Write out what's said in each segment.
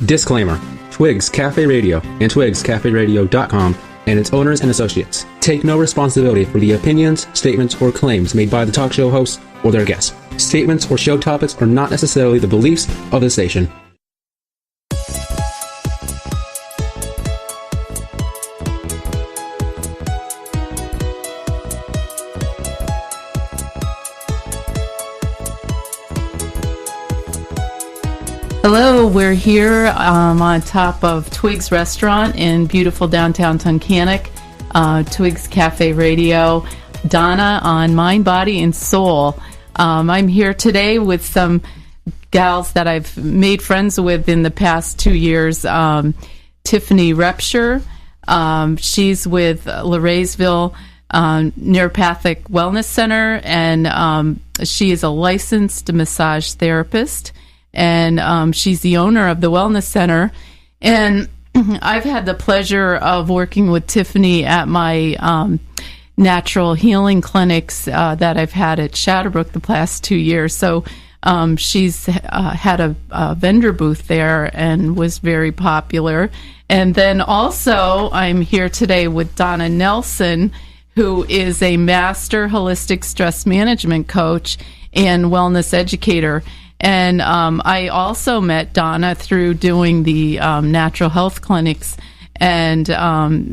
Disclaimer. Twigs Cafe Radio and twigscaferadio.com and its owners and associates take no responsibility for the opinions, statements, or claims made by the talk show hosts or their guests. Statements or show topics are not necessarily the beliefs of the station. Hello, we're here on top of Twigs Restaurant in beautiful downtown Tunkhannock, Twigs Cafe Radio, Donna on Mind, Body, and Soul. I'm here today with some gals that I've made friends with in the past 2 years. Tiffany Repsher, she's with Laraysville Neuropathic Wellness Center, and she is a licensed massage therapist. And she's the owner of the Wellness Center. And I've had the pleasure of working with Tiffany at my natural healing clinics that I've had at Shadowbrook the past 2 years. So she's had a vendor booth there and was very popular. And then also I'm here today with Donna Nelson, who is a master holistic stress management coach and wellness educator. And I also met Donna through doing the natural health clinics. And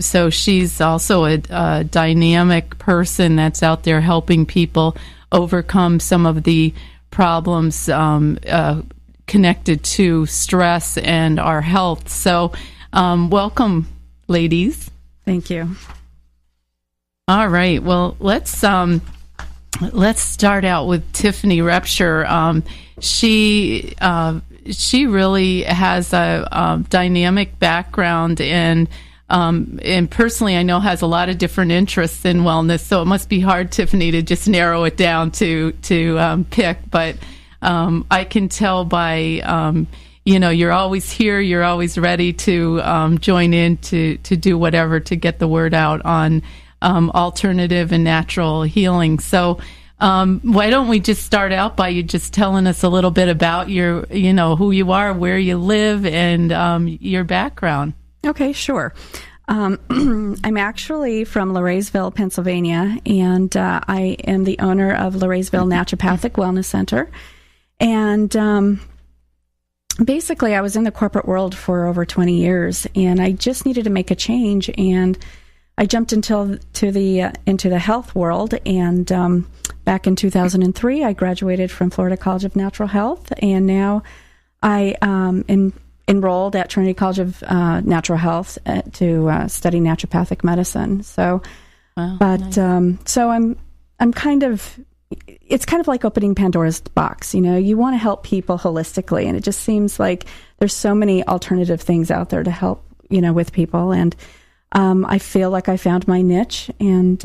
so she's also a dynamic person that's out there helping people overcome some of the problems connected to stress and our health. So welcome, ladies. Thank you. All right. Well, let's start out with Tiffany Repsher. She really has a dynamic background and personally I know has a lot of different interests in wellness. So it must be hard, Tiffany, to just narrow it down to pick. But I can tell by you're always here. You're always ready to join in to do whatever to get the word out on alternative and natural healing. So why don't we just start out by you just telling us a little bit about your, who you are, where you live, and your background. Okay, sure. I'm actually from Laraysville, Pennsylvania, and I am the owner of Laraysville Naturopathic Wellness Center. And basically, I was in the corporate world for over 20 years, and I just needed to make a change, and I jumped into the health world, and back in 2003, I graduated from Florida College of Natural Health, and now I am enrolled at Trinity College of Natural Health to study naturopathic medicine. So, wow, but nice. So I'm kind of. It's kind of like opening Pandora's box. You want to help people holistically, and it just seems like there's so many alternative things out there to help with people, and I feel like I found my niche, and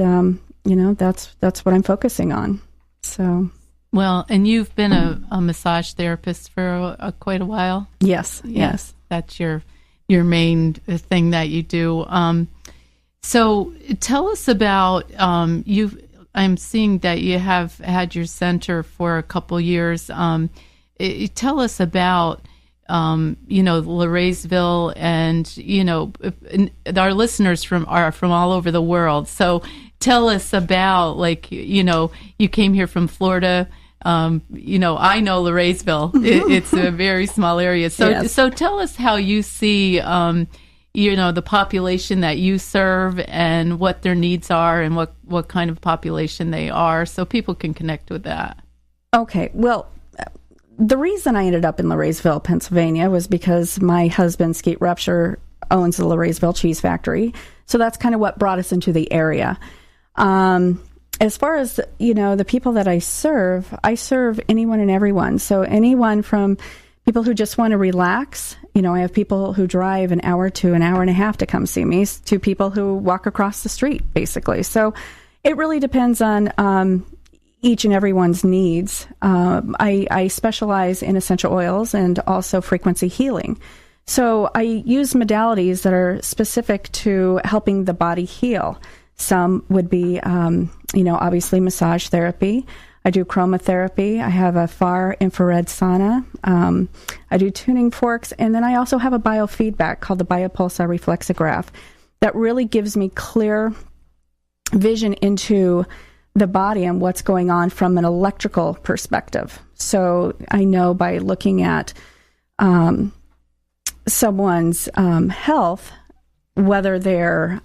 that's what I'm focusing on. So, well, and you've been a massage therapist for quite a while. Yes. That's your main thing that you do. So, tell us about I'm seeing that you have had your center for a couple years. Tell us about Laraysville, and our listeners are from all over the world. So tell us about you came here from Florida. I know Laraysville. It's a very small area. So yes. So tell us how you see the population that you serve and what their needs are and what kind of population they are, so people can connect with that. Okay. Well, the reason I ended up in Laraysville, Pennsylvania, was because my husband, Skeet Repsher, owns the Laraysville Cheese Factory. So that's kind of what brought us into the area. As far as, the people that I serve anyone and everyone. So anyone from people who just want to relax. I have people who drive an hour to an hour and a half to come see me, to people who walk across the street, basically. So it really depends on each and everyone's needs. I specialize in essential oils and also frequency healing. So I use modalities that are specific to helping the body heal. Some would be, obviously massage therapy. I do chromotherapy. I have a far infrared sauna. I do tuning forks. And then I also have a biofeedback called the biopulsar reflexograph that really gives me clear vision into the body and what's going on from an electrical perspective. So I know by looking at someone's health, whether they're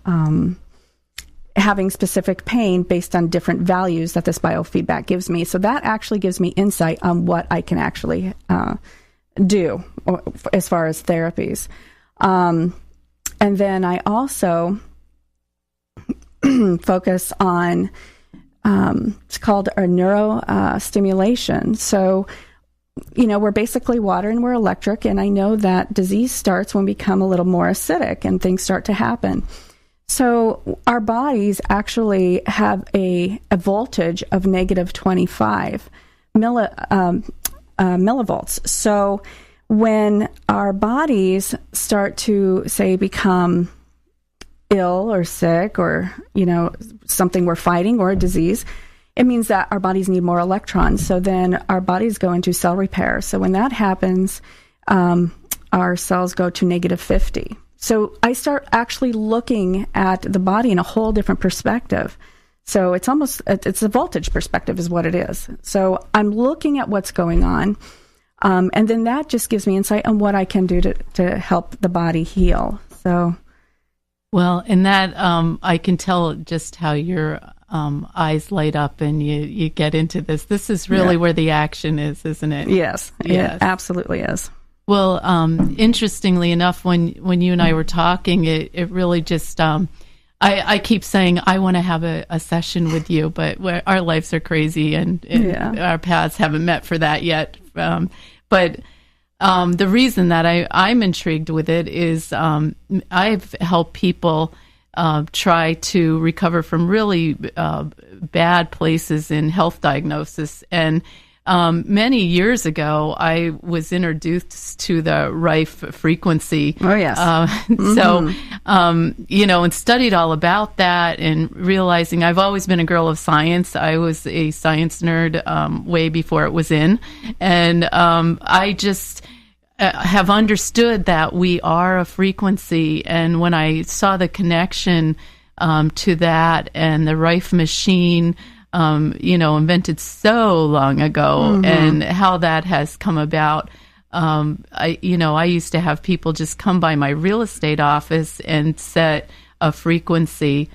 having specific pain based on different values that this biofeedback gives me. So that actually gives me insight on what I can actually do as far as therapies. And then I also focus on, it's called our neurostimulation. So, we're basically water and we're electric, and I know that disease starts when we become a little more acidic and things start to happen. So our bodies actually have a voltage of negative 25 millivolts. So when our bodies start to, say, become ill or sick or, something we're fighting or a disease, it means that our bodies need more electrons. So then our bodies go into cell repair. So when that happens, our cells go to negative 50. So I start actually looking at the body in a whole different perspective. So it's a voltage perspective is what it is. So I'm looking at what's going on. And then that just gives me insight on what I can do to help the body heal. So, well, and that I can tell just how your eyes light up and you get into this. This is really where the action is, isn't it? Yes, it absolutely is. Well, interestingly enough, when you and I were talking, it really just, I keep saying, I want to have a session with you, but our lives are crazy and our paths haven't met for that yet. But the reason that I'm intrigued with it is I've helped people try to recover from really bad places in health diagnosis. And many years ago, I was introduced to the Rife frequency. Oh, yes. So, and studied all about that and realizing I've always been a girl of science. I was a science nerd way before it was in. And I just have understood that we are a frequency. And when I saw the connection to that and the Rife machine, invented so long ago, and how that has come about. I used to have people just come by my real estate office and set a frequency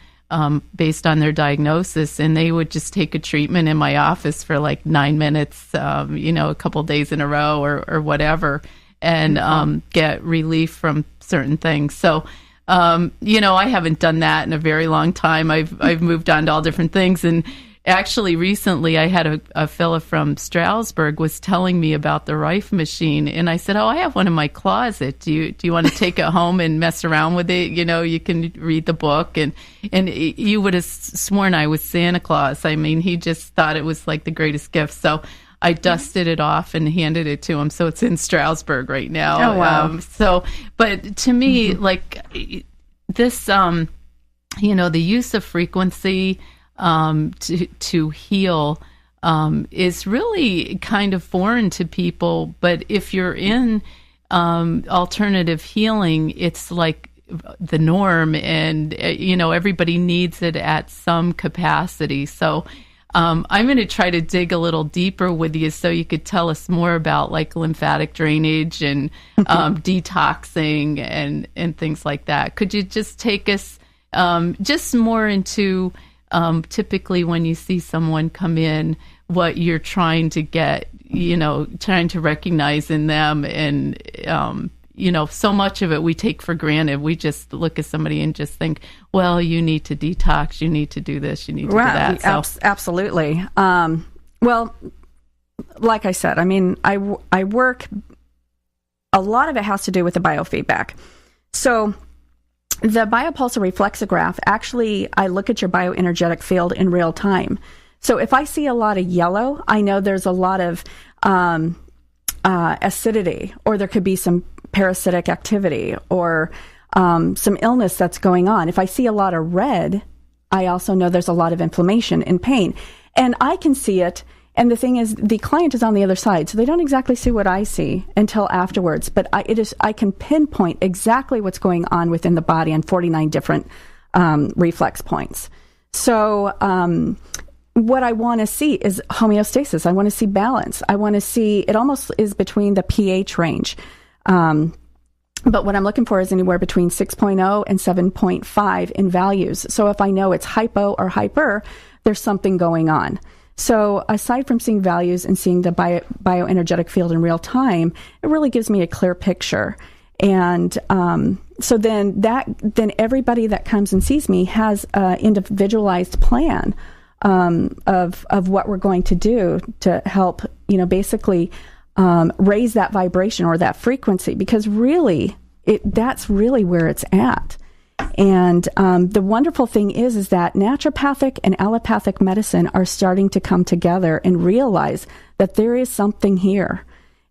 based on their diagnosis, and they would just take a treatment in my office for like 9 minutes, a couple days in a row or whatever, and get relief from certain things. So, I haven't done that in a very long time. I've moved on to all different things. And actually, recently, I had a fella from Stroudsburg was telling me about the Rife machine, and I said, "Oh, I have one in my closet. Do you want to take it home and mess around with it? You can read the book." And you would have sworn I was Santa Claus. I mean, he just thought it was like the greatest gift. So I dusted it off and handed it to him. So it's in Stroudsburg right now. Oh, wow. But to me, like this, the use of frequency to heal is really kind of foreign to people. But if you're in alternative healing, it's like the norm, and everybody needs it at some capacity. So I'm going to try to dig a little deeper with you so you could tell us more about like lymphatic drainage and detoxing and things like that. Could you just take us just more into typically when you see someone come in, what you're trying to get, trying to recognize in them. And, so much of it we take for granted. We just look at somebody and just think, well, you need to detox, you need to do this, you need to do that. So. Absolutely. Well, like I said, I mean, I work, a lot of it has to do with the biofeedback. So the biopulsar reflexograph, actually, I look at your bioenergetic field in real time. So if I see a lot of yellow, I know there's a lot of acidity, or there could be some parasitic activity, or some illness that's going on. If I see a lot of red, I also know there's a lot of inflammation and pain. And I can see it, And the thing is, the client is on the other side, so they don't exactly see what I see until afterwards. But I can pinpoint exactly what's going on within the body on 49 different reflex points. So what I want to see is homeostasis. I want to see balance. I want to see, it almost is between the pH range. But what I'm looking for is anywhere between 6.0 and 7.5 in values. So if I know it's hypo or hyper, there's something going on. So aside from seeing values and seeing the bioenergetic field in real time, it really gives me a clear picture. And so then everybody that comes and sees me has an individualized plan of what we're going to do to help, basically raise that vibration or that frequency, because really that's really where it's at. And the wonderful thing is that naturopathic and allopathic medicine are starting to come together and realize that there is something here.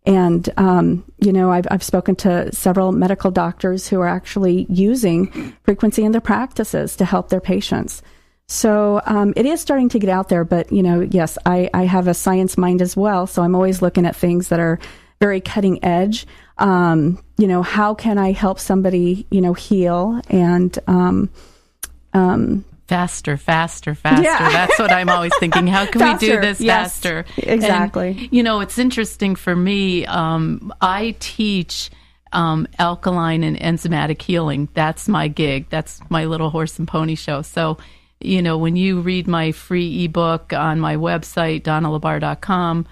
And, I've spoken to several medical doctors who are actually using frequency in their practices to help their patients. So it is starting to get out there, but, yes, I have a science mind as well. So I'm always looking at things that are very cutting edge. How can I help somebody, heal and faster. Yeah. That's what I'm always thinking. How can we do this faster? Exactly. And, it's interesting for me. I teach alkaline and enzymatic healing. That's my gig. That's my little horse and pony show. So, when you read my free ebook on my website, DonnaLaBar.com,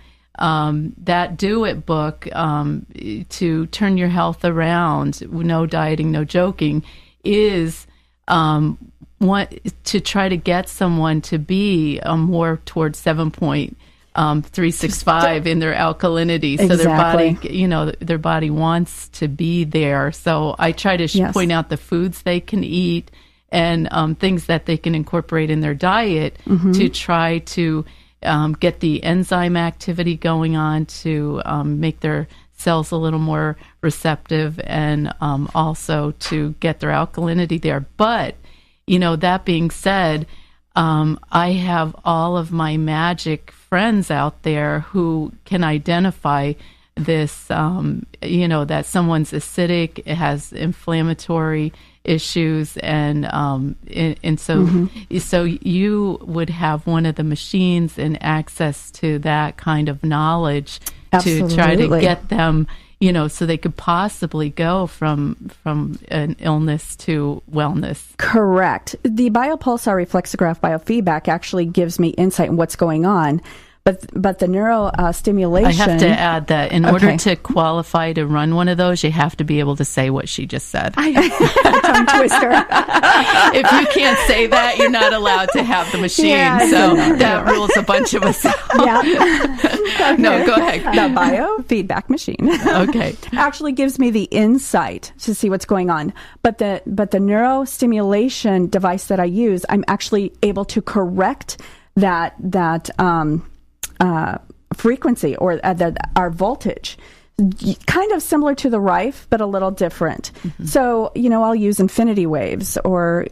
that Do It book, to turn your health around, no dieting, no joking, is to try to get someone to be more towards 7.365 in their alkalinity. So Exactly. their body wants to be there. So I try to point out the foods they can eat and things that they can incorporate in their diet to try to get the enzyme activity going on, to make their cells a little more receptive, and also to get their alkalinity there. But, that being said, I have all of my magic friends out there who can identify this, that someone's acidic, has inflammatory issues, and so you would have one of the machines and access to that kind of knowledge. Absolutely. To try to get them, so they could possibly go from an illness to wellness. Correct. The biopulsar reflexograph biofeedback actually gives me insight in what's going on. But the neurostimulation... I have to add that in order to qualify to run one of those, you have to be able to say what she just said. Tongue twister. If you can't say that, you're not allowed to have the machine. Yeah, that rules a bunch of us out. Yeah. Okay. No, go ahead. The biofeedback machine. Okay. Actually gives me the insight to see what's going on. But the neurostimulation device that I use, I'm actually able to correct that frequency or our voltage, kind of similar to the Rife, but a little different. Mm-hmm. So, I'll use infinity waves, or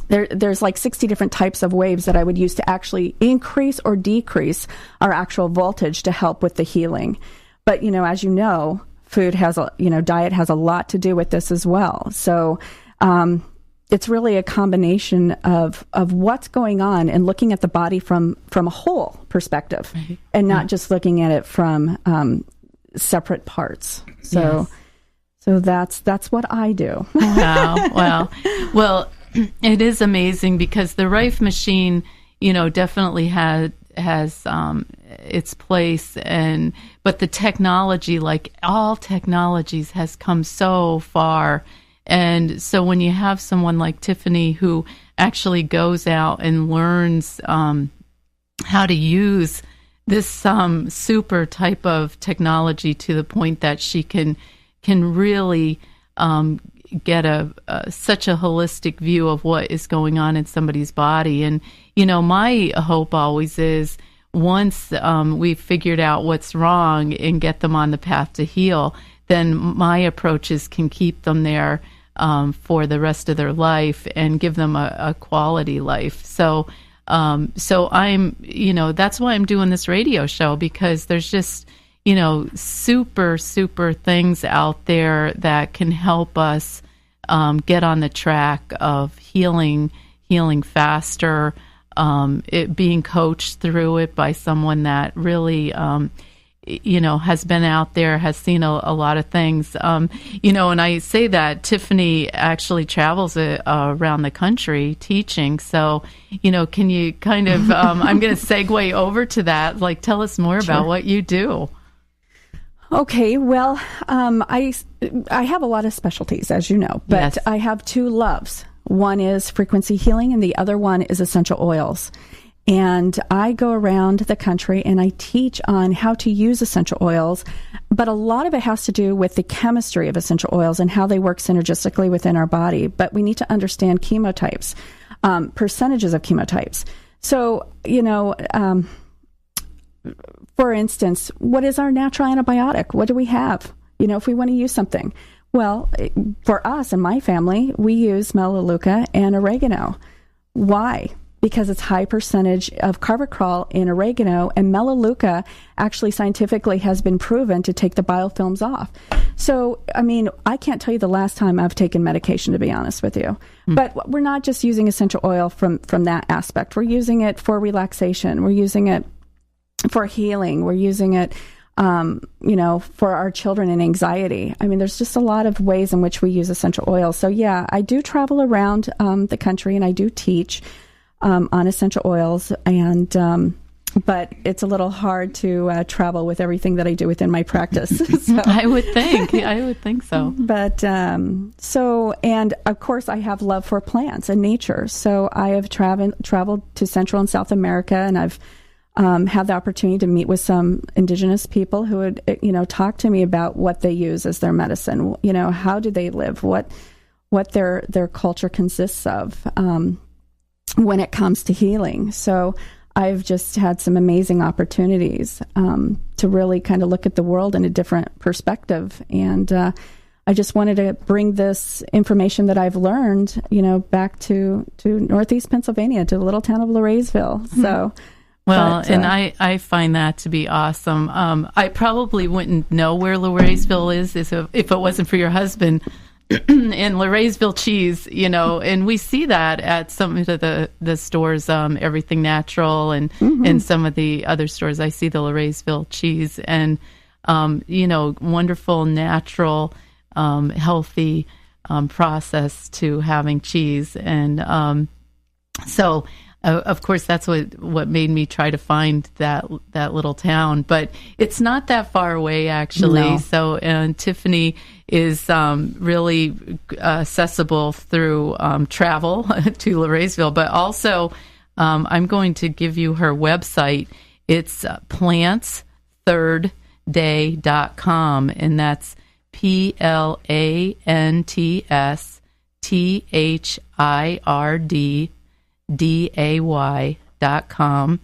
there's like 60 different types of waves that I would use to actually increase or decrease our actual voltage to help with the healing. But, as food has diet has a lot to do with this as well. So, it's really a combination of what's going on and looking at the body from a whole perspective, right, and not just looking at it from separate parts. So, so that's what I do. Wow. Well, it is amazing because the Rife machine, definitely has its place, but the technology, like all technologies, has come so far. And so when you have someone like Tiffany who actually goes out and learns how to use this super type of technology to the point that she can really get such a holistic view of what is going on in somebody's body. And, my hope always is once we've figured out what's wrong and get them on the path to heal, then my approaches can keep them there for the rest of their life and give them a quality life. So So I'm, that's why I'm doing this radio show, because there's just, super, super things out there that can help us get on the track of healing faster, it being coached through it by someone that really, has been out there, has seen a lot of things. And I say that Tiffany actually travels around the country teaching. So, can you kind of, I'm going to segue over to that. Like, tell us more about what you do. Okay, well, I have a lot of specialties, as you know, but Yes. I have two loves. One is frequency healing, and the other one is essential oils. And I go around the country and I teach on how to use essential oils, but a lot of it has to do with the chemistry of essential oils and how they work synergistically within our body. But we need to understand chemotypes, percentages of chemotypes. So, for instance, what is our natural antibiotic? What do we have? If we want to use something. Well, for us and my family, we use melaleuca and oregano. Why? Because it's high percentage of carvacrol in oregano, and melaleuca actually scientifically has been proven to take the biofilms off. So, I can't tell you the last time I've taken medication, to be honest with you. But we're not just using essential oil from that aspect. We're using it for relaxation. We're using it for healing. We're using it, for our children and anxiety. There's just a lot of ways in which we use essential oils. So yeah, I do travel around the country and I do teach on essential oils, and but it's a little hard to travel with everything that I do within my practice. So. I would think so. But and of course I have love for plants and nature. So I have traveled to Central and South America, and I've had the opportunity to meet with some indigenous people who would, talk to me about what they use as their medicine. How do they live? What their culture consists of when it comes to healing. So I've just had some amazing opportunities to really kind of look at the world in a different perspective. And I just wanted to bring this information that I've learned, back to Northeast Pennsylvania, to the little town of Laureysville. So. And I find that to be awesome. I probably wouldn't know where Laureysville is if it wasn't for your husband and Laureysville cheese, and we see that at some of the stores, Everything Natural and some of the other stores. I see the Laureysville cheese and, wonderful, natural, healthy process to having cheese. And so... of course, that's what made me try to find that little town, but it's not that far away, actually. No. So, and Tiffany is really accessible through travel to Laureysville, but also I'm going to give you her website. It's plantsthirdday.com, and that's plantsthirdday.com,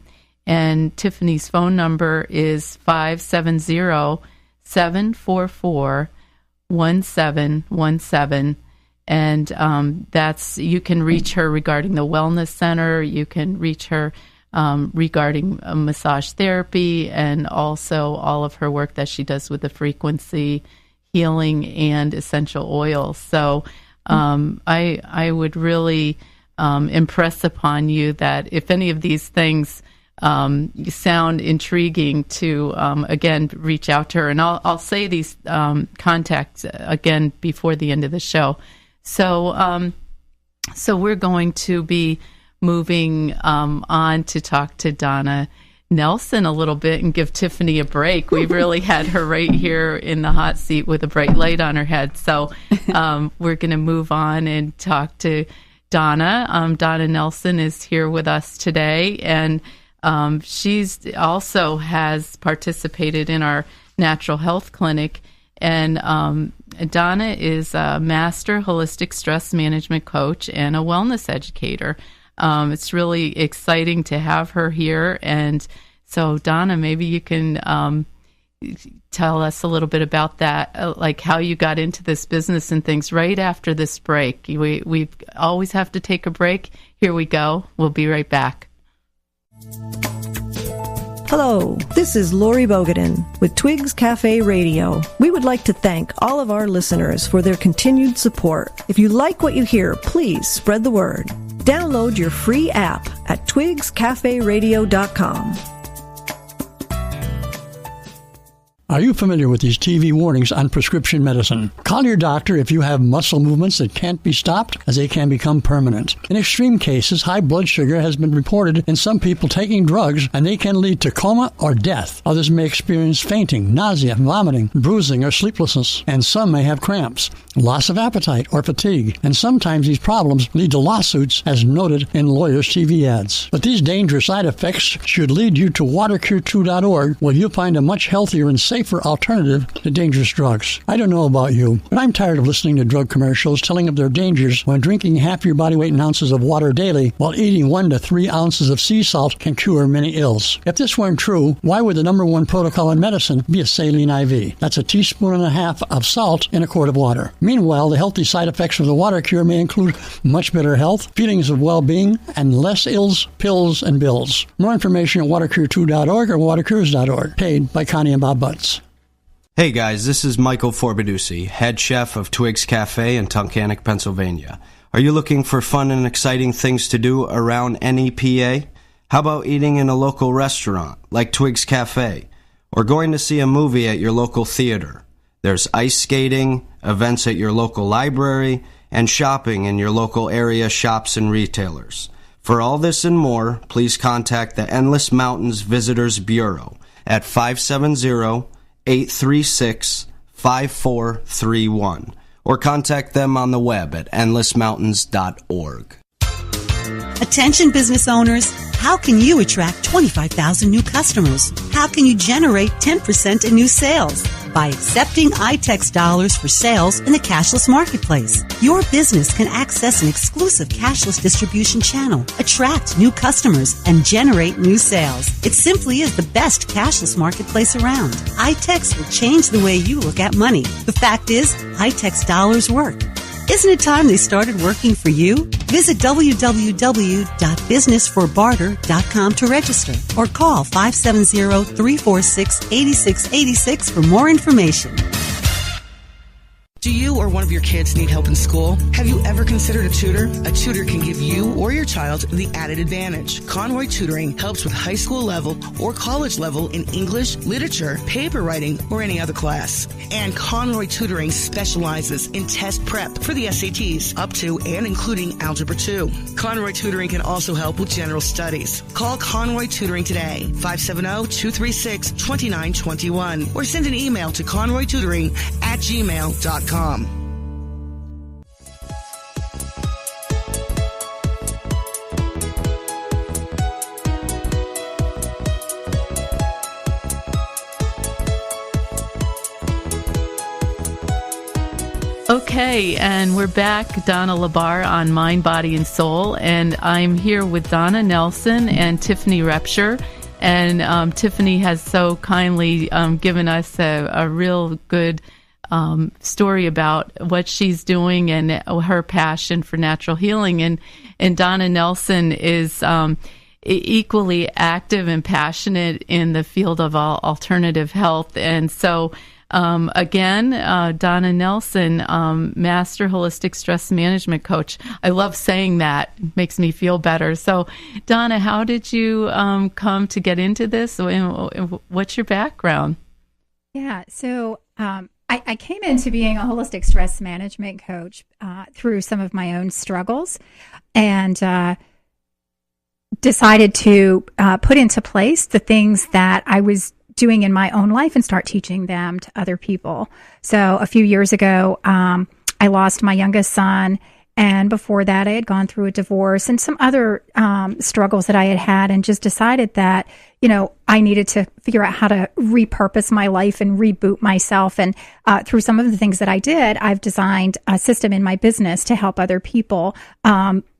and Tiffany's phone number is 570-744-1717, and that's, you can reach her regarding the wellness center, you can reach her regarding massage therapy, and also all of her work that she does with the frequency healing and essential oils. So I would really impress upon you that if any of these things sound intriguing, to again reach out to her, and I'll say these contacts again before the end of the show. So we're going to be moving on to talk to Donna Nelson a little bit and give Tiffany a break. We've really had her right here in the hot seat with a bright light on her head. So we're going to move on and talk to Donna. Donna Nelson is here with us today, and she's also has participated in our natural health clinic. And Donna is a master holistic stress management coach and a wellness educator. It's really exciting to have her here. And so, Donna, maybe you can tell us a little bit about that, like how you got into this business and things right after this break. We always have to take a break. Here we go. We'll be right back. Hello, this is Lori Bogadin with Twigs Cafe Radio. We would like to thank all of our listeners for their continued support. If you like what you hear, please spread the word. Download your free app at twigscaferadio.com. Are you familiar with these TV warnings on prescription medicine? Call your doctor if you have muscle movements that can't be stopped, as they can become permanent. In extreme cases, high blood sugar has been reported in some people taking drugs, and they can lead to coma or death. Others may experience fainting, nausea, vomiting, bruising, or sleeplessness, and some may have cramps, loss of appetite, or fatigue. And sometimes these problems lead to lawsuits, as noted in lawyers' TV ads. But these dangerous side effects should lead you to watercure2.org, where you'll find a much healthier and safer alternative to dangerous drugs. I don't know about you, but I'm tired of listening to drug commercials telling of their dangers when drinking half your body weight in ounces of water daily while eating 1 to 3 ounces of sea salt can cure many ills. If this weren't true, why would the number one protocol in medicine be a saline IV? That's a teaspoon and a half of salt in a quart of water. Meanwhile, the healthy side effects of the water cure may include much better health, feelings of well-being, and less ills, pills, and bills. More information at watercure2.org or watercures.org. Paid by Connie and Bob Butts. Hey guys, this is Michael Forbidusi, head chef of Twigs Cafe in Tunkhannock, Pennsylvania. Are you looking for fun and exciting things to do around NEPA? How about eating in a local restaurant like Twigs Cafe, or going to see a movie at your local theater? There's ice skating, events at your local library, and shopping in your local area shops and retailers. For all this and more, please contact the Endless Mountains Visitors Bureau at 570-836-5431 or contact them on the web at endlessmountains.org. Attention business owners, how can you attract 25,000 new customers? How can you generate 10% in new sales? By accepting iTex dollars for sales in the cashless marketplace. Your business can access an exclusive cashless distribution channel, attract new customers, and generate new sales. It simply is the best cashless marketplace around. iTex will change the way you look at money. The fact is, iTex dollars work. Isn't it time they started working for you? Visit www.businessforbarter.com to register or call 570-346-8686 for more information. Do you or one of your kids need help in school? Have you ever considered a tutor? A tutor can give you or your child the added advantage. Conroy Tutoring helps with high school level or college level in English, literature, paper writing, or any other class. And Conroy Tutoring specializes in test prep for the SATs, up to and including Algebra 2. Conroy Tutoring can also help with general studies. Call Conroy Tutoring today, 570-236-2921, or send an email to conroytutoring@gmail.com. Okay, and we're back, Donna LaBar on Mind, Body, and Soul, and I'm here with Donna Nelson and Tiffany Repsher, and Tiffany has so kindly given us a real good story about what she's doing and her passion for natural healing. And Donna Nelson is equally active and passionate in the field of alternative health. And so, again, Donna Nelson, Master Holistic Stress Management Coach. I love saying that. It makes me feel better. So, Donna, how did you come to get into this? What's your background? Yeah, so I came into being a holistic stress management coach through some of my own struggles, and decided to put into place the things that I was doing in my own life and start teaching them to other people. So a few years ago, I lost my youngest son. And before that, I had gone through a divorce and some other struggles that I had had, and just decided that, I needed to figure out how to repurpose my life and reboot myself. And through some of the things that I did, I've designed a system in my business to help other people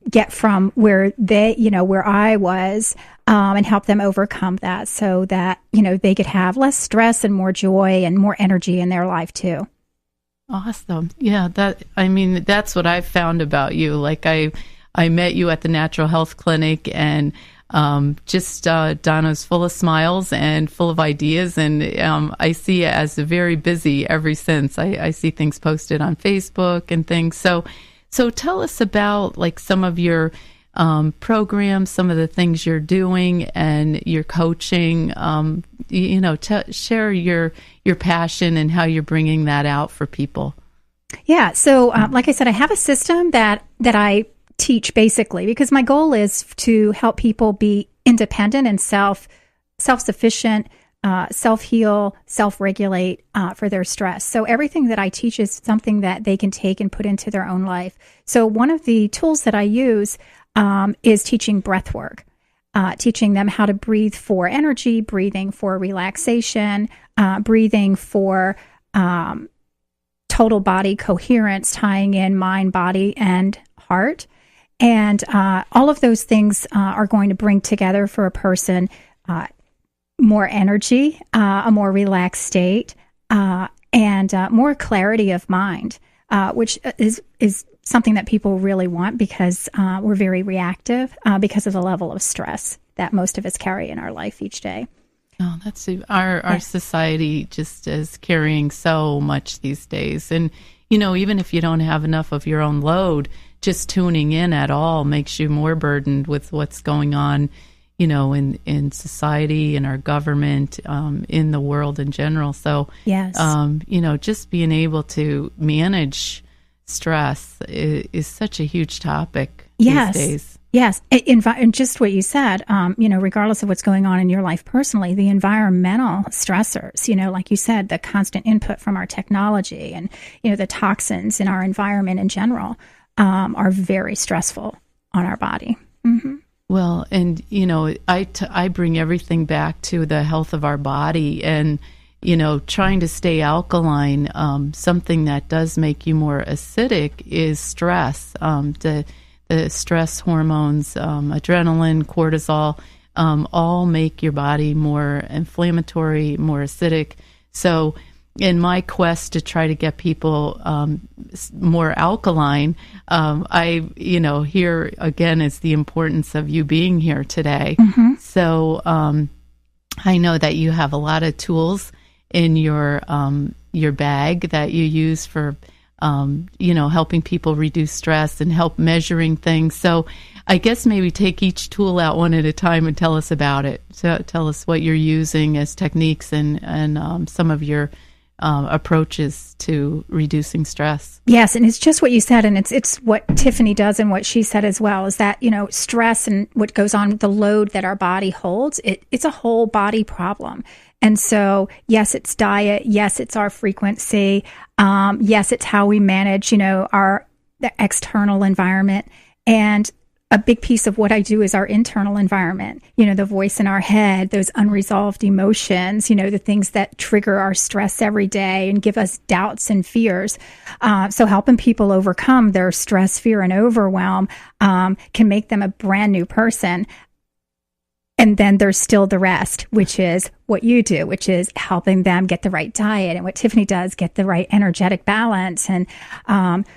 get from where where I was, and help them overcome that, so that, they could have less stress and more joy and more energy in their life too. Awesome. Yeah, that's what I've found about you. Like I met you at the Natural Health Clinic, and Donna's full of smiles and full of ideas, and I see it as very busy ever since. I see things posted on Facebook and things. So tell us about like some of your programs, some of the things you're doing, and your coaching. Share your passion and how you're bringing that out for people. Yeah. So, like I said, I have a system that I teach basically because my goal is to help people be independent and self-sufficient, self-heal, self-regulate for their stress. So everything that I teach is something that they can take and put into their own life. So one of the tools that I use is teaching breath work, teaching them how to breathe for energy, breathing for relaxation, breathing for total body coherence, tying in mind, body, and heart. And all of those things are going to bring together for a person more energy, a more relaxed state, and more clarity of mind, which is something that people really want because we're very reactive because of the level of stress that most of us carry in our life each day. Oh, that's our society just is carrying so much these days. And, even if you don't have enough of your own load, just tuning in at all makes you more burdened with what's going on, in society, in our government, in the world in general. So, yes. Just being able to manage stress is such a huge topic these days. Yes. And just what you said, regardless of what's going on in your life personally, the environmental stressors, like you said, the constant input from our technology and, the toxins in our environment in general are very stressful on our body. Mm-hmm. Well, and, I bring everything back to the health of our body and, trying to stay alkaline. Something that does make you more acidic is stress. The stress hormones, adrenaline, cortisol, all make your body more inflammatory, more acidic. So in my quest to try to get people more alkaline, here again is the importance of you being here today. Mm-hmm. So I know that you have a lot of tools in your bag that you use for helping people reduce stress and help measuring things. So I guess maybe take each tool out one at a time and tell us about it. So tell us what you're using as techniques and some of your approaches to reducing stress. Yes, and it's just what you said, and it's what Tiffany does and what she said as well, is that, stress and what goes on with the load that our body holds, it's a whole body problem. And so, yes, it's diet. Yes, it's our frequency. Yes, it's how we manage, the external environment. And a big piece of what I do is our internal environment, the voice in our head, those unresolved emotions, the things that trigger our stress every day and give us doubts and fears. So helping people overcome their stress, fear, and overwhelm can make them a brand new person. And then there's still the rest, which is what you do, which is helping them get the right diet, and what Tiffany does, get the right energetic balance. And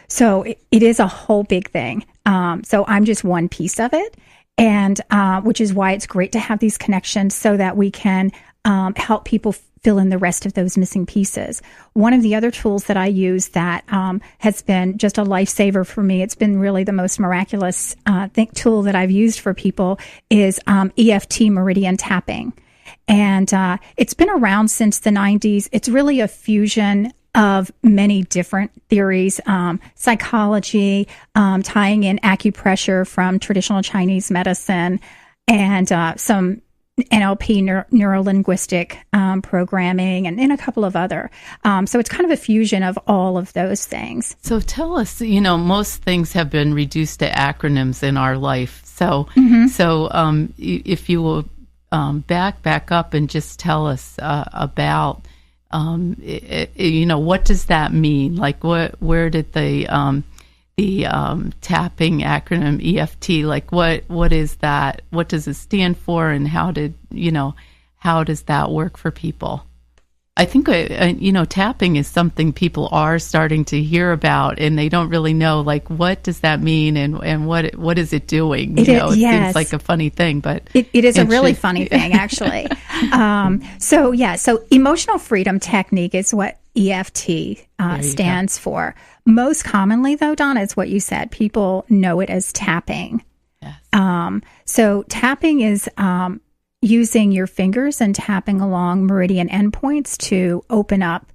so it is a whole big thing. So I'm just one piece of it, and which is why it's great to have these connections so that we can help people fill in the rest of those missing pieces. One of the other tools that I use that has been just a lifesaver for me, it's been really the most miraculous tool that I've used for people, is EFT meridian tapping. And it's been around since the 90s. It's really a fusion of many different theories, psychology, tying in acupressure from traditional Chinese medicine, and some NLP, neuro-linguistic programming, and a couple of other. So it's kind of a fusion of all of those things. So tell us, most things have been reduced to acronyms in our life. So, if you will back up and just tell us about, what does that mean? Like, where did the tapping acronym EFT, like what is that? What does it stand for, and how does that work for people? I think, tapping is something people are starting to hear about, and they don't really know, like, what does that mean and what is it doing? It seems like a funny thing, but it is a really funny thing, actually. So emotional freedom technique is what EFT stands for. Most commonly, though, Donna, is what you said. People know it as tapping. Yes. So tapping is using your fingers and tapping along meridian endpoints to open up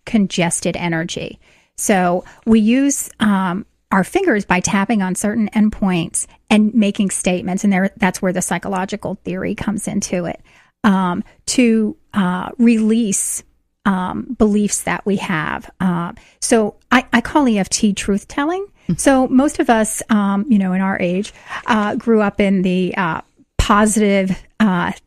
congested energy. So we use our fingers by tapping on certain endpoints and making statements, and that's where the psychological theory comes into it, to release beliefs that we have. So I call EFT truth telling. So most of us, in our age, grew up in the positive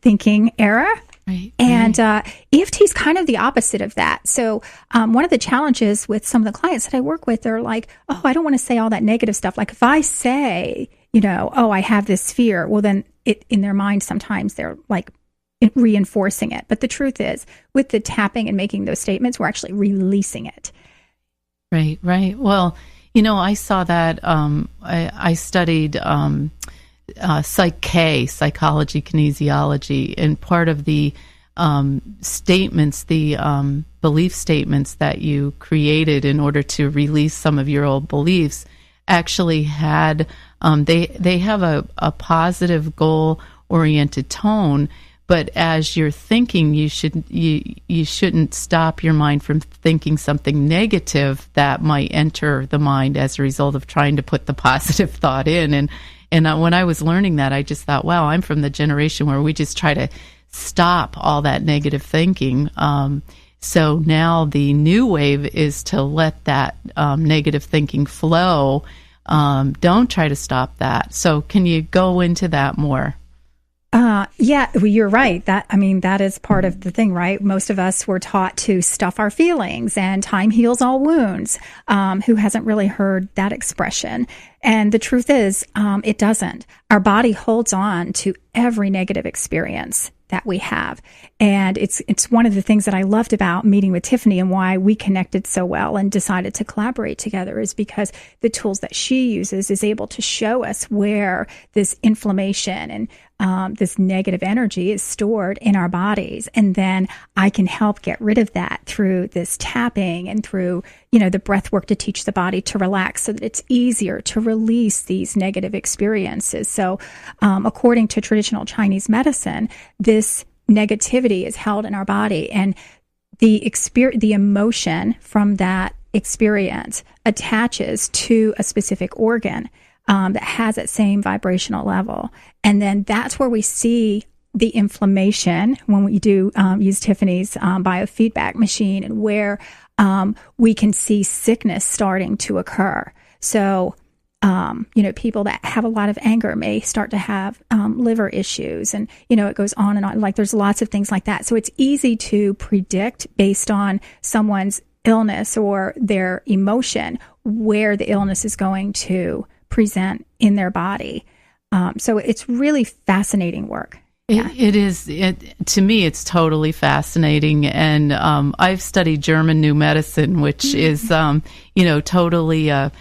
thinking era. Right. And EFT is kind of the opposite of that. So one of the challenges with some of the clients that I work with, they're like, oh, I don't want to say all that negative stuff. Like if I say, oh, I have this fear, well, then in their mind, sometimes they're like reinforcing it. But the truth is, with the tapping and making those statements, we're actually releasing it. Right, right. Well, I saw that. I studied psychology, kinesiology, and part of the statements, the belief statements that you created in order to release some of your old beliefs actually had, they have a positive goal-oriented tone, but as you're thinking, you shouldn't stop your mind from thinking something negative that might enter the mind as a result of trying to put the positive thought in. And when I was learning that, I just thought, wow, I'm from the generation where we just try to stop all that negative thinking. So now the new wave is to let that negative thinking flow. Don't try to stop that. So can you go into that more? Yeah, well, you're right. That is part of the thing, right? Most of us were taught to stuff our feelings and time heals all wounds. Who hasn't really heard that expression? And the truth is, it doesn't. Our body holds on to every negative experience that we have. And it's one of the things that I loved about meeting with Tiffany and why we connected so well and decided to collaborate together is because the tools that she uses is able to show us where this inflammation and this negative energy is stored in our bodies. And then I can help get rid of that through this tapping and through, the breath work to teach the body to relax so that it's easier to release these negative experiences. So according to traditional Chinese medicine, this negativity is held in our body, and the emotion from that experience attaches to a specific organ that has that same vibrational level. And then that's where we see the inflammation when we do use Tiffany's biofeedback machine, and where we can see sickness starting to occur. So, people that have a lot of anger may start to have liver issues, and, it goes on and on. Like there's lots of things like that. So it's easy to predict based on someone's illness or their emotion where the illness is going to present in their body. So it's really fascinating work. Yeah. It is. To me, it's totally fascinating. And I've studied German New Medicine, which is, totally a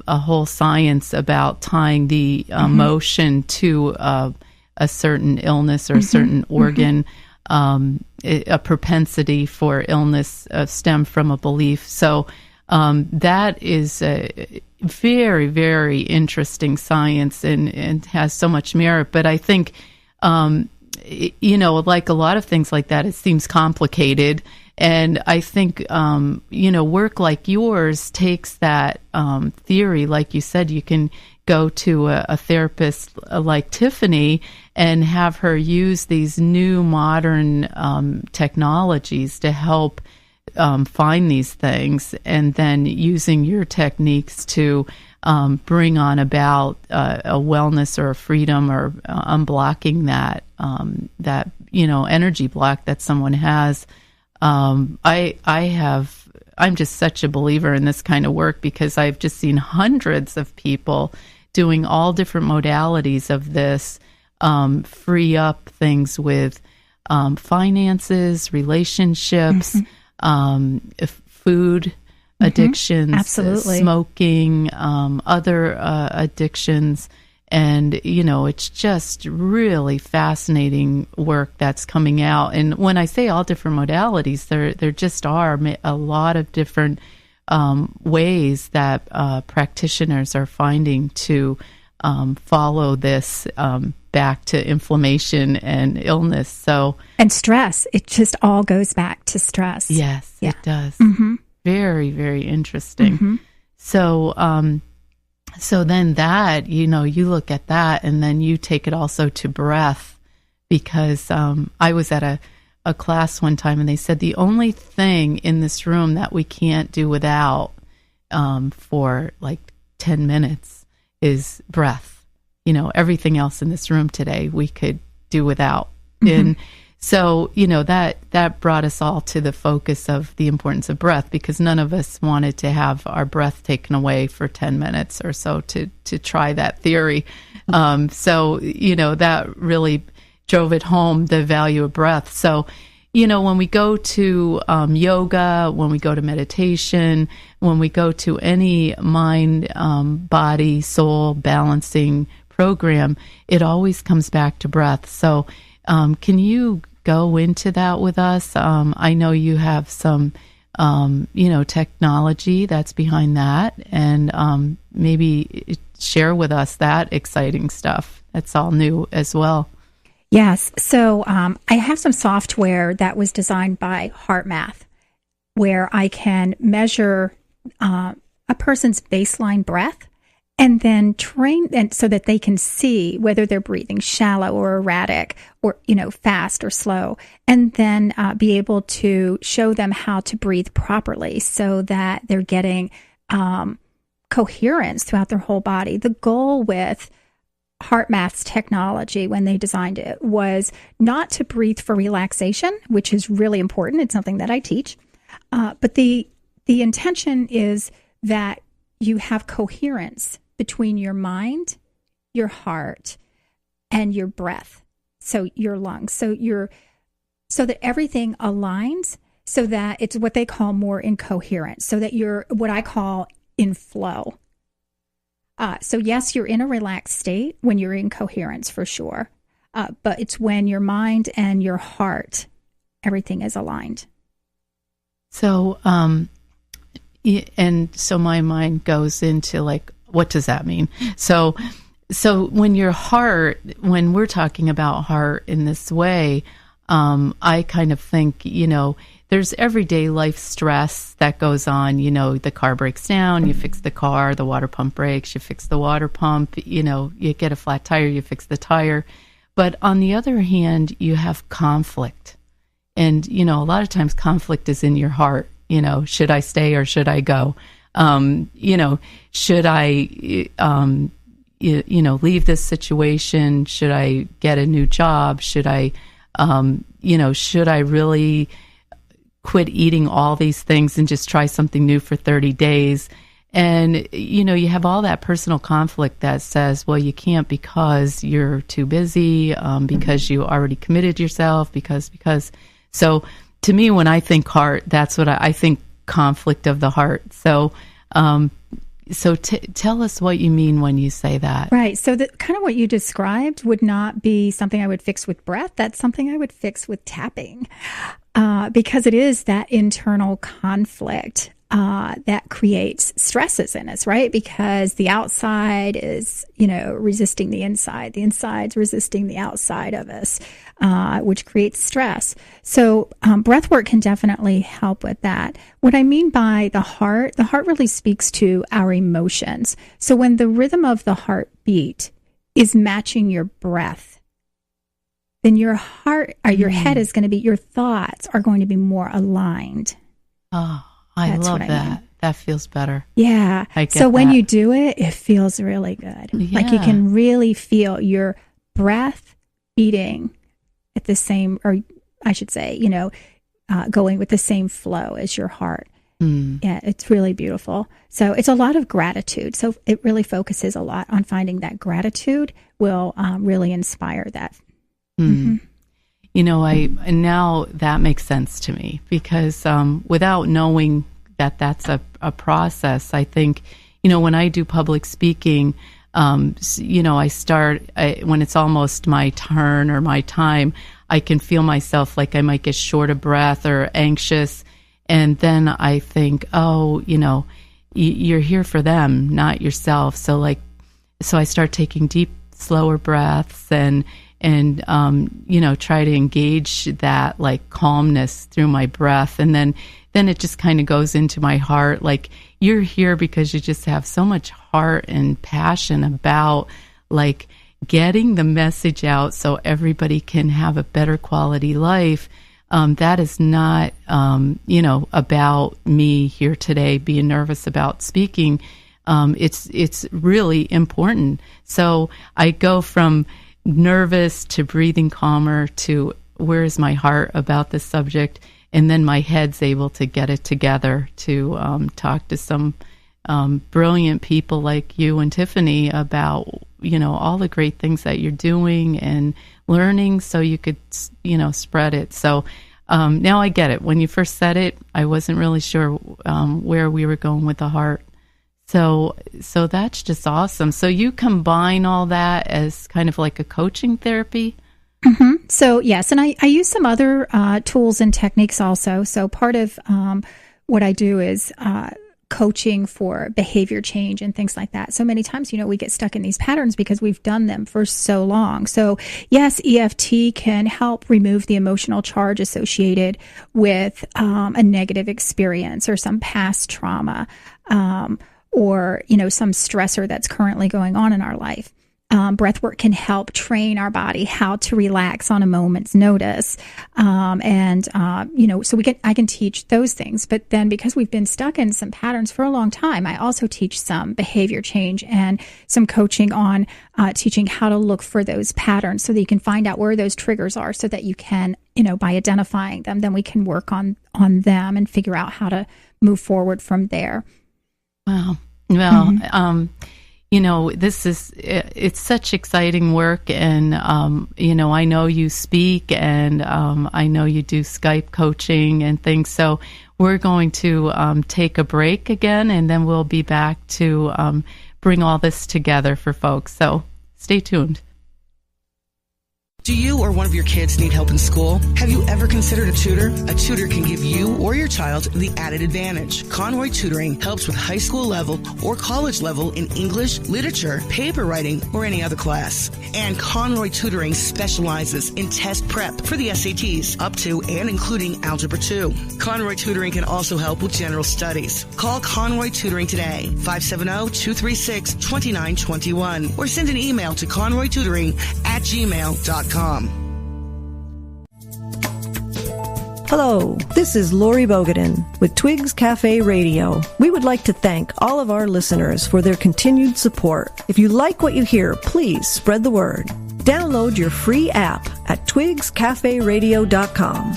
whole science about tying the emotion to a certain illness or a certain organ, a propensity for illness stem from a belief. So that is a very, very interesting science and has so much merit. But I think, like a lot of things like that, it seems complicated. And I think, work like yours takes that theory. Like you said, you can go to a therapist like Tiffany and have her use these new modern technologies to help find these things, and then using your techniques to bring on about a wellness or a freedom or unblocking that energy block that someone has. I'm just such a believer in this kind of work because I've just seen hundreds of people doing all different modalities of this, free up things with finances, relationships, food addictions, absolutely, smoking, other addictions. And, it's just really fascinating work that's coming out. And when I say all different modalities, there just are a lot of different ways that practitioners are finding to follow this back to inflammation and illness. And stress. It just all goes back to stress. Yes, yeah. It does. Mm-hmm. Very, very interesting. Mm-hmm. So then that, you look at that and then you take it also to breath, because I was at a class one time and they said the only thing in this room that we can't do without for like 10 minutes is breath. Everything else in this room today we could do without. Mm-hmm. And so, that brought us all to the focus of the importance of breath, because none of us wanted to have our breath taken away for 10 minutes or so to try that theory. So, that really drove it home, the value of breath. So, when we go to yoga, when we go to meditation, when we go to any mind, body, soul balancing program, it always comes back to breath. So, can you go into that with us? I know you have some, technology that's behind that, and maybe share with us that exciting stuff. That's all new as well. Yes. So I have some software that was designed by HeartMath, where I can measure a person's baseline breath and then train them so that they can see whether they're breathing shallow or erratic or, fast or slow, and then be able to show them how to breathe properly so that they're getting coherence throughout their whole body. The goal with HeartMath's technology, when they designed it, was not to breathe for relaxation, which is really important. It's something that I teach. But the intention is that you have coherence between your mind, your heart, and your breath. So your lungs. So that everything aligns, so that it's what they call more in coherence, so that you're what I call in flow. So yes, you're in a relaxed state when you're in coherence, for sure. But it's when your mind and your heart, everything is aligned. So, and so my mind goes into like, what does that mean? So when we're talking about heart in this way, I kind of think, there's everyday life stress that goes on. The car breaks down, you fix the car, the water pump breaks, you fix the water pump, you get a flat tire, you fix the tire. But on the other hand, you have conflict. And, a lot of times conflict is in your heart. Should I stay or should I go? Should I, leave this situation? Should I get a new job? Should I, should I really quit eating all these things and just try something new for 30 days? And, you have all that personal conflict that says, well, you can't because you're too busy, because you already committed yourself, because. So to me, when I think heart, that's what I think, conflict of the heart. So, tell us what you mean when you say that. Right. So that kind of what you described would not be something I would fix with breath. That's something I would fix with tapping, because it is that internal conflict that creates stresses in us, right? Because the outside is, resisting the inside. The inside's resisting the outside of us, which creates stress. So breath work can definitely help with that. What I mean by the heart really speaks to our emotions. So when the rhythm of the heartbeat is matching your breath, then your heart or your head is going to be, your thoughts are going to be more aligned. Oh, I love that. That feels better. Yeah. So when you do it, it feels really good. Yeah. Like you can really feel your breath beating at the same, or I should say, going with the same flow as your heart. Yeah, it's really beautiful. So it's a lot of gratitude. So it really focuses a lot on finding that gratitude will really inspire that. Mm-hmm. now that makes sense to me, because without knowing that that's a process, I think, when I do public speaking, I start when it's almost my turn or my time, I can feel myself like I might get short of breath or anxious. And then I think, you're here for them, not yourself. So I start taking deep, slower breaths and try to engage that like calmness through my breath. And then it just kind of goes into my heart. Like, you're here because you just have so much heart and passion about like getting the message out so everybody can have a better quality life. That is not, about me here today being nervous about speaking. It's really important. So I go from nervous to breathing calmer to where's my heart about this subject, and then my head's able to get it together to talk to some brilliant people like you and Tiffany about all the great things that you're doing and learning, so you could spread it. So now I get it. When you first said it, I wasn't really sure where we were going with the heart. So that's just awesome. So you combine all that as kind of like a coaching therapy? Mm-hmm. So yes, and I use some other tools and techniques also. So part of what I do is coaching for behavior change and things like that. So many times, we get stuck in these patterns because we've done them for so long. So yes, EFT can help remove the emotional charge associated with a negative experience or some past trauma, or some stressor that's currently going on in our life. Breathwork can help train our body how to relax on a moment's notice. So I can teach those things. But then because we've been stuck in some patterns for a long time, I also teach some behavior change and some coaching on teaching how to look for those patterns so that you can find out where those triggers are, so that you can, by identifying them, then we can work on them and figure out how to move forward from there. Wow. Well, it's such exciting work, and, I know you speak, and I know you do Skype coaching and things. So we're going to take a break again, and then we'll be back to bring all this together for folks. So stay tuned. Do you or one of your kids need help in school? Have you ever considered a tutor? A tutor can give you or your child the added advantage. Conroy Tutoring helps with high school level or college level in English, literature, paper writing, or any other class. And Conroy Tutoring specializes in test prep for the SATs, up to and including Algebra 2. Conroy Tutoring can also help with general studies. Call Conroy Tutoring today, 570-236-2921, or send an email to conroytutoring@gmail.com. Hello, this is Lori Bogadin with Twigs Cafe Radio. We would like to thank all of our listeners for their continued support. If you like what you hear, please spread the word. Download your free app at twigscaferadio.com.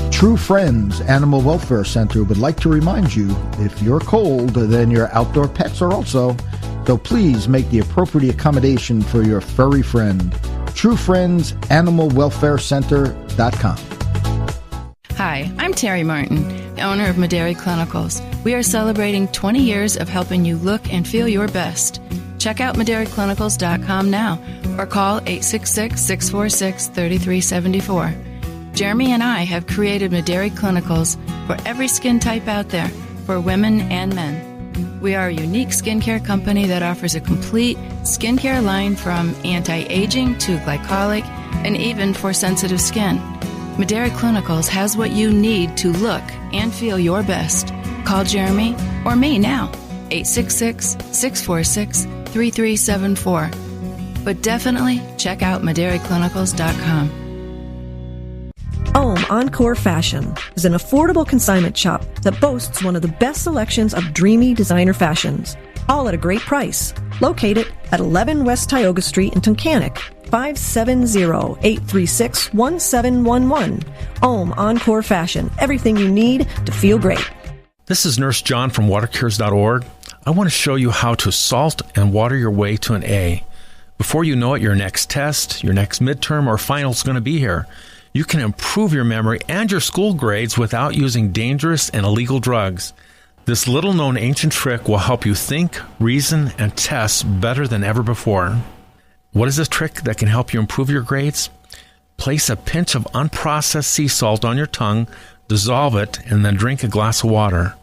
True Friends Animal Welfare Center would like to remind you, if you're cold, then your outdoor pets are also. So please make the appropriate accommodation for your furry friend. TrueFriendsAnimalWelfareCenter.com. Hi, I'm Terry Martin, owner of Mederi Clinicals. We are celebrating 20 years of helping you look and feel your best. Check out MederiClinicals.com now or call 866-646-3374. Jeremy and I have created Mederi Clinicals for every skin type out there, for women and men. We are a unique skincare company that offers a complete skincare line from anti-aging to glycolic and even for sensitive skin. Mederi Clinicals has what you need to look and feel your best. Call Jeremy or me now, 866-646-3374. But definitely check out MederiClinicals.com. Encore Fashion is an affordable consignment shop that boasts one of the best selections of dreamy designer fashions, all at a great price. Located at 11 West Tioga Street in Tunkhannock, 570-836-1711. Encore Fashion, everything you need to feel great. This is Nurse John from watercures.org. I want to show you how to salt and water your way to an A. Before you know it, your next test, your next midterm, or final is going to be here. You can improve your memory and your school grades without using dangerous and illegal drugs. This little-known ancient trick will help you think, reason, and test better than ever before. What is this trick that can help you improve your grades? Place a pinch of unprocessed sea salt on your tongue, dissolve it, and then drink a glass of water.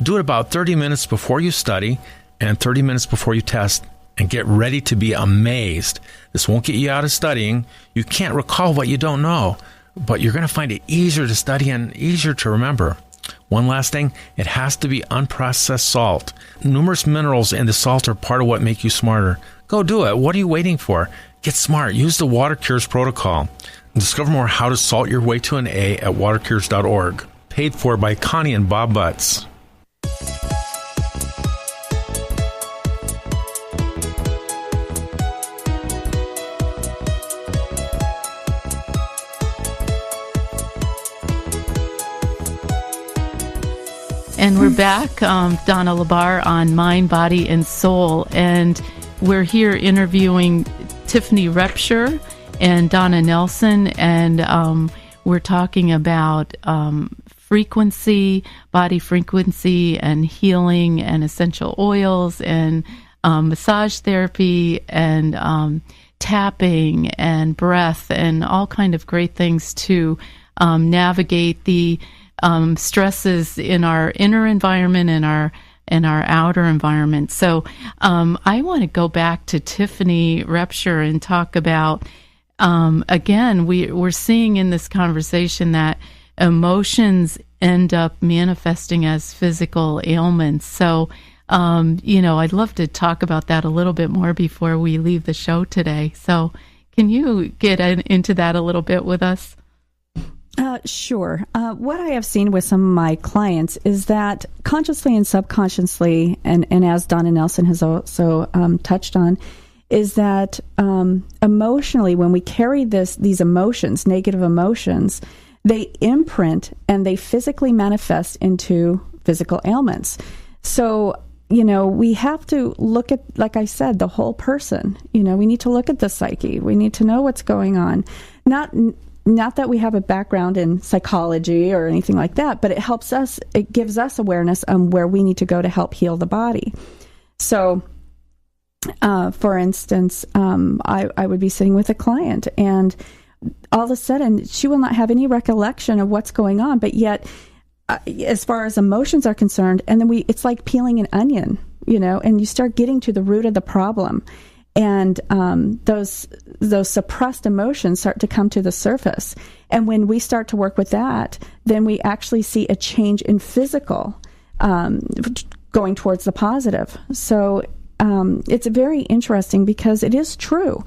Do it about 30 minutes before you study and 30 minutes before you test, and get ready to be amazed. This won't get you out of studying. You can't recall what you don't know, but you're going to find it easier to study and easier to remember. One last thing, it has to be unprocessed salt. Numerous minerals in the salt are part of what make you smarter. Go do it. What are you waiting for? Get smart. Use the Water Cures protocol. Discover more how to salt your way to an A at watercures.org. Paid for by Connie and Bob Butts. And we're back, Donna LaBar on Mind, Body, and Soul. And we're here interviewing Tiffany Repsher and Donna Nelson. And we're talking about frequency, body frequency, and healing, and essential oils, and massage therapy, and tapping, and breath, and all kind of great things to navigate the stresses in our inner environment and our outer environment. So I want to go back to Tiffany Repsher and talk about, again, we're seeing in this conversation that emotions end up manifesting as physical ailments. So, I'd love to talk about that a little bit more before we leave the show today. So can you get into that a little bit with us? Sure. What I have seen with some of my clients is that consciously and subconsciously, and as Donna Nelson has also touched on, is that emotionally, when we carry these emotions, negative emotions, they imprint and they physically manifest into physical ailments. So, we have to look at, like I said, the whole person. We need to look at the psyche. We need to know what's going on. Not that we have a background in psychology or anything like that, but it gives us awareness on where we need to go to help heal the body. So, for instance, I would be sitting with a client, and all of a sudden she will not have any recollection of what's going on, but yet, as far as emotions are concerned, and then it's like peeling an onion, and you start getting to the root of the problem. And those suppressed emotions start to come to the surface. And when we start to work with that, then we actually see a change in physical going towards the positive. So it's very interesting because it is true.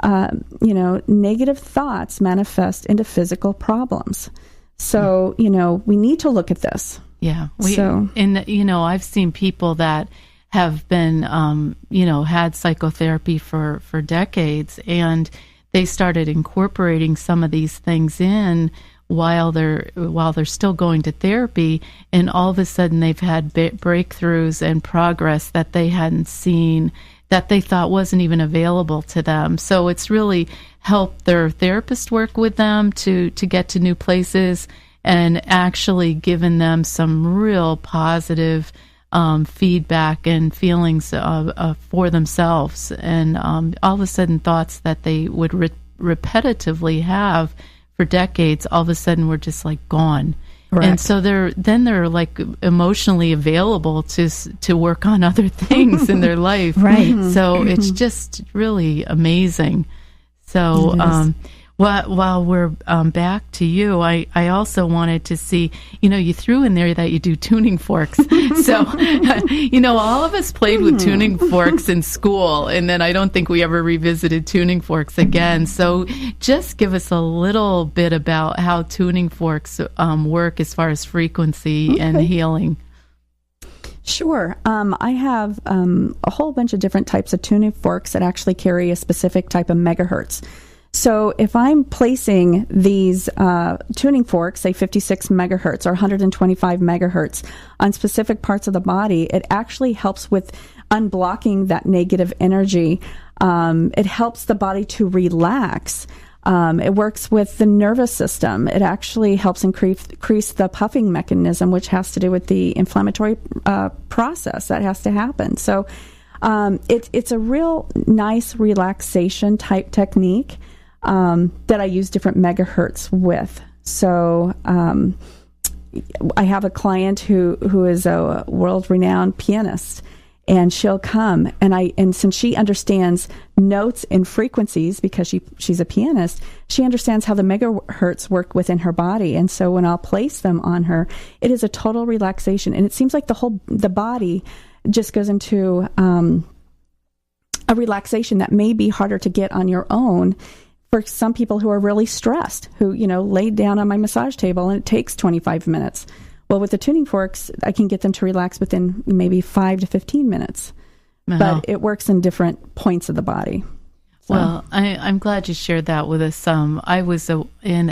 Negative thoughts manifest into physical problems. So, we need to look at this. Yeah. I've seen people that have been, had psychotherapy for decades, and they started incorporating some of these things in while they're still going to therapy, and all of a sudden they've had breakthroughs and progress that they hadn't seen, that they thought wasn't even available to them. So it's really helped their therapist work with them to get to new places, and actually given them some real positive feedback and feelings for themselves, and all of a sudden thoughts that they would repetitively have for decades, all of a sudden were just like gone. Correct. And so they're like emotionally available to work on other things in their life. Right. So it's just really amazing. So while we're back to you, I also wanted to see, you threw in there that you do tuning forks. So, all of us played with tuning forks in school, and then I don't think we ever revisited tuning forks again. So just give us a little bit about how tuning forks work as far as frequency and healing. Sure. I have a whole bunch of different types of tuning forks that actually carry a specific type of megahertz. So if I'm placing these tuning forks, say 56 megahertz or 125 megahertz on specific parts of the body, it actually helps with unblocking that negative energy It helps the body to relax. It works with the nervous system. It actually helps increase the puffing mechanism, which has to do with the inflammatory process that has to happen. So it's a real nice relaxation type technique that I use different megahertz with. So I have a client who is a world-renowned pianist, and she'll come, and since she understands notes and frequencies because she's a pianist, she understands how the megahertz work within her body. And so when I'll place them on her, it is a total relaxation, and it seems like the body just goes into a relaxation that may be harder to get on your own. For some people who are really stressed, who lay down on my massage table and it takes 25 minutes. Well, with the tuning forks, I can get them to relax within maybe 5 to 15 minutes. Wow. But it works in different points of the body. So. Well, I'm glad you shared that with us. I was in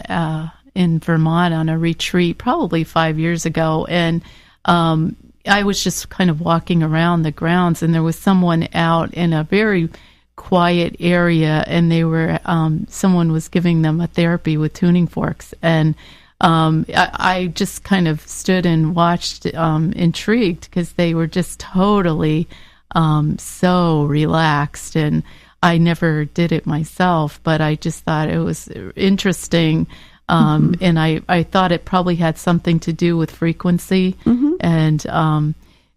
Vermont on a retreat probably 5 years ago, and I was just kind of walking around the grounds, and there was someone out in a very quiet area, and they were someone was giving them a therapy with tuning forks, and I just kind of stood and watched, intrigued, because they were just totally so relaxed, and I never did it myself, but I just thought it was interesting, and I thought it probably had something to do with frequency, and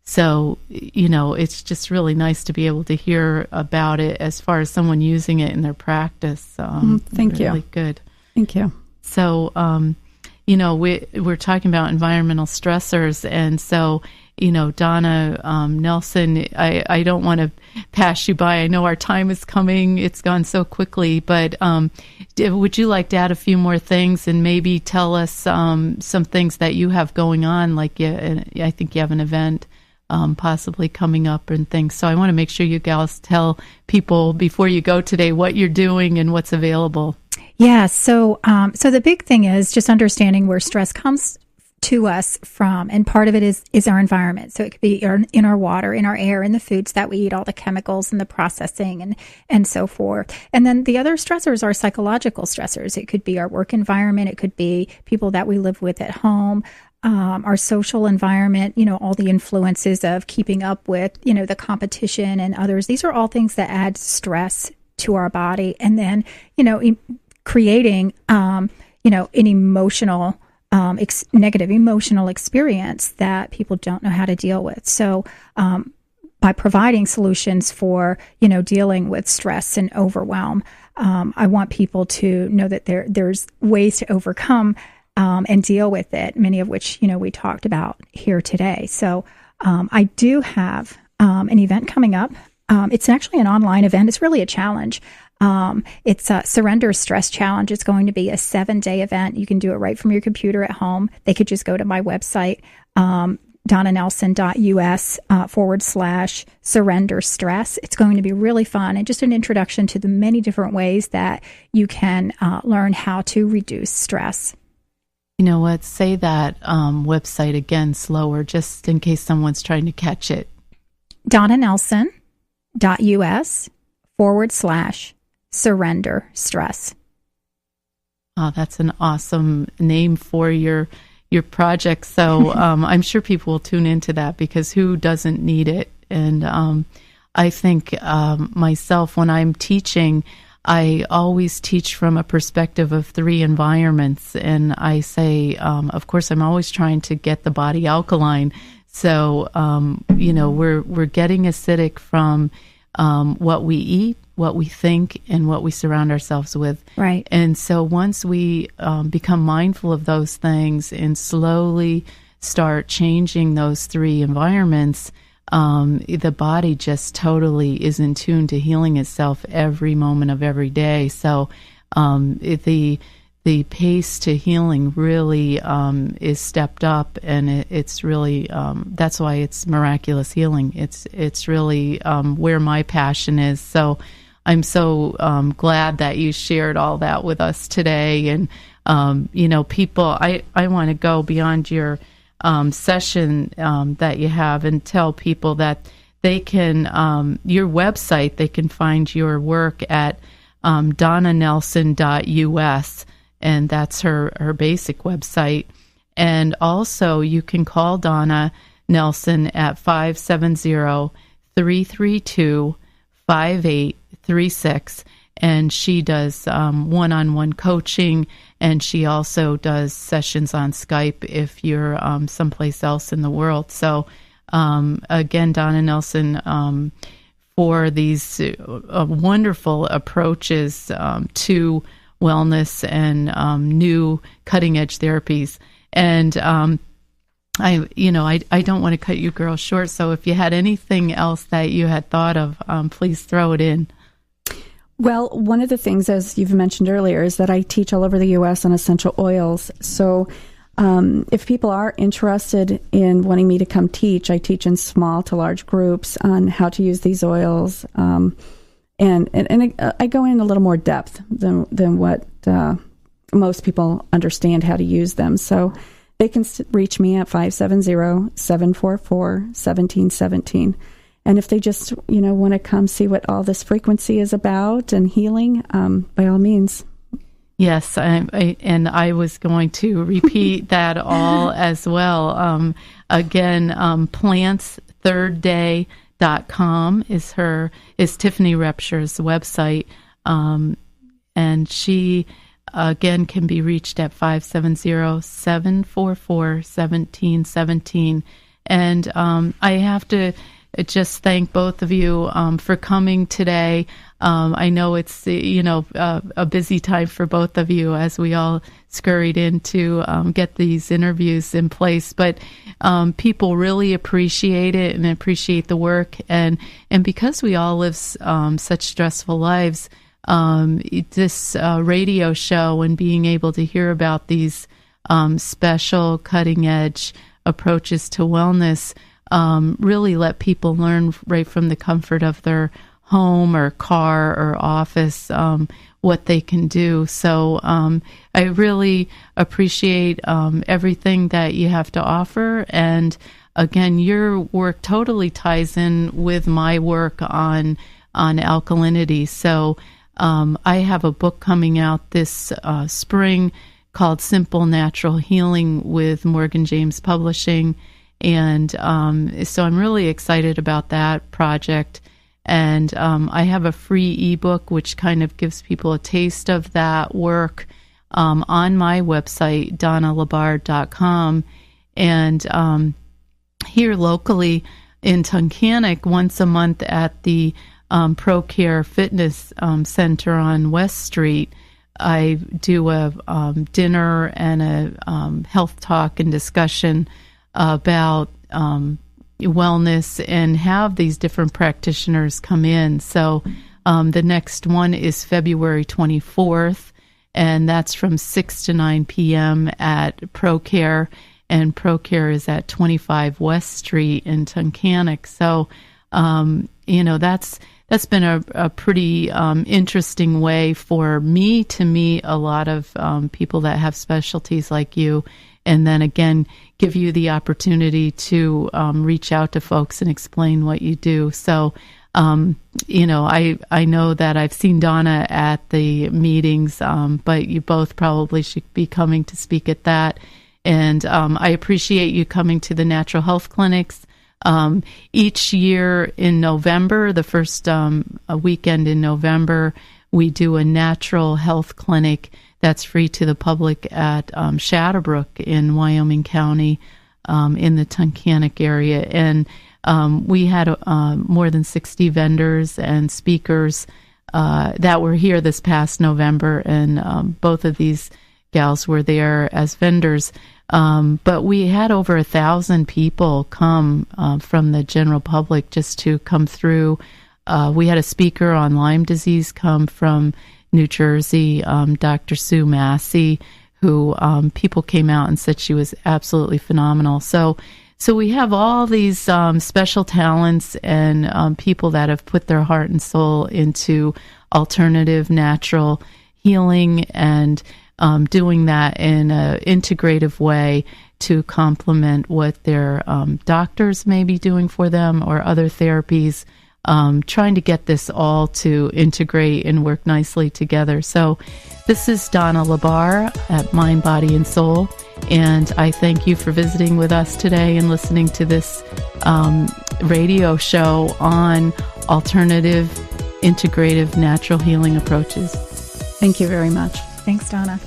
so, it's just really nice to be able to hear about it as far as someone using it in their practice. Thank you. Really good. Thank you. So, we're talking about environmental stressors, and so, Donna Nelson, I don't want to pass you by. I know our time is coming. It's gone so quickly, but would you like to add a few more things and maybe tell us some things that you have going on? Like, I think you have an event possibly coming up and things. So I want to make sure you gals tell people before you go today what you're doing and what's available. Yeah. So the big thing is just understanding where stress comes to us from, and part of it is our environment. So it could be in our water, in our air, in the foods that we eat, all the chemicals and the processing and so forth. And then the other stressors are psychological stressors. It could be our work environment. It could be people that we live with at home. Our social environment, all the influences of keeping up with, the competition and others. These are all things that add stress to our body. And then, creating, an emotional, negative emotional experience that people don't know how to deal with. So, by providing solutions for, dealing with stress and overwhelm, I want people to know that there's ways to overcome and deal with it, many of which, we talked about here today. So I do have an event coming up. It's actually an online event. It's really a challenge. It's a Surrender Stress Challenge. It's going to be a 7-day event. You can do it right from your computer at home. They could just go to my website, donnanelson.us/surrender stress. It's going to be really fun and just an introduction to the many different ways that you can learn how to reduce stress. You know what? Say that website again slower, just in case someone's trying to catch it. donnanelson.us/surrender stress. Oh, that's an awesome name for your project. So I'm sure people will tune into that, because who doesn't need it? And I think myself, when I'm teaching, I always teach from a perspective of 3 environments. And I say, of course, I'm always trying to get the body alkaline. So, we're getting acidic from what we eat, what we think, and what we surround ourselves with. Right. And so once we become mindful of those things and slowly start changing those 3 environments, the body just totally is in tune to healing itself every moment of every day. So the pace to healing really is stepped up, and it's really that's why it's miraculous healing. It's really where my passion is. So I'm so glad that you shared all that with us today. And people, I want to go beyond your session that you have and tell people that they can, your website, they can find your work at donnanelson.us, and that's her basic website. And also you can call Donna Nelson at 570-332-5836, and she does one-on-one coaching, and she also does sessions on Skype if you're someplace else in the world. So again, Donna Nelson, for these wonderful approaches to wellness and new cutting-edge therapies. And I don't want to cut you girls short, so if you had anything else that you had thought of, please throw it in. Well, one of the things, as you've mentioned earlier, is that I teach all over the U.S. on essential oils. So if people are interested in wanting me to come teach, I teach in small to large groups on how to use these oils. And I go in a little more depth than what most people understand how to use them. So they can reach me at 570-744-1717. And if they just, want to come see what all this frequency is about and healing, by all means. Yes, I was going to repeat that all as well. Again, plantsthirdday.com is Tiffany Repsher's website. And she, again, can be reached at 570-744-1717. And I have to just thank both of you for coming today. I know it's a busy time for both of you as we all scurried in to get these interviews in place, but people really appreciate it and appreciate the work, and because we all live such stressful lives, this radio show and being able to hear about these special cutting edge approaches to wellness really let people learn right from the comfort of their home or car or office what they can do. So I really appreciate everything that you have to offer. And again, your work totally ties in with my work on alkalinity. So I have a book coming out this spring called Simple Natural Healing with Morgan James Publishing. And so I'm really excited about that project. And I have a free ebook which kind of gives people a taste of that work on my website, DonnaLaBar.com. And here locally in Tunkhannock, once a month at the ProCare Fitness Center on West Street, I do a dinner and a health talk and discussion about wellness and have these different practitioners come in. So the next one is February 24th, and that's from 6 to 9 p.m. at ProCare, and ProCare is at 25 West Street in Tunkhannock. So, that's been a pretty interesting way for me to meet a lot of people that have specialties like you, and then again give you the opportunity to reach out to folks and explain what you do. So I know that I've seen Donna at the meetings, but you both probably should be coming to speak at that. And I appreciate you coming to the natural health clinics. Each year in November, the first weekend in November, we do a natural health clinic that's free to the public at Shadowbrook in Wyoming County in the Tunkhannock area. And we had more than 60 vendors and speakers that were here this past November, and both of these gals were there as vendors. But we had over 1,000 people come from the general public just to come through. We had a speaker on Lyme disease come from New Jersey, Dr. Sue Massey, who people came out and said she was absolutely phenomenal. So we have all these special talents and people that have put their heart and soul into alternative natural healing and doing that in an integrative way to complement what their doctors may be doing for them or other therapies, trying to get this all to integrate and work nicely together. So this is Donna LaBar at Mind, Body, and Soul, and I thank you for visiting with us today and listening to this radio show on alternative, integrative, natural healing approaches. Thank you very much. Thanks, Donna.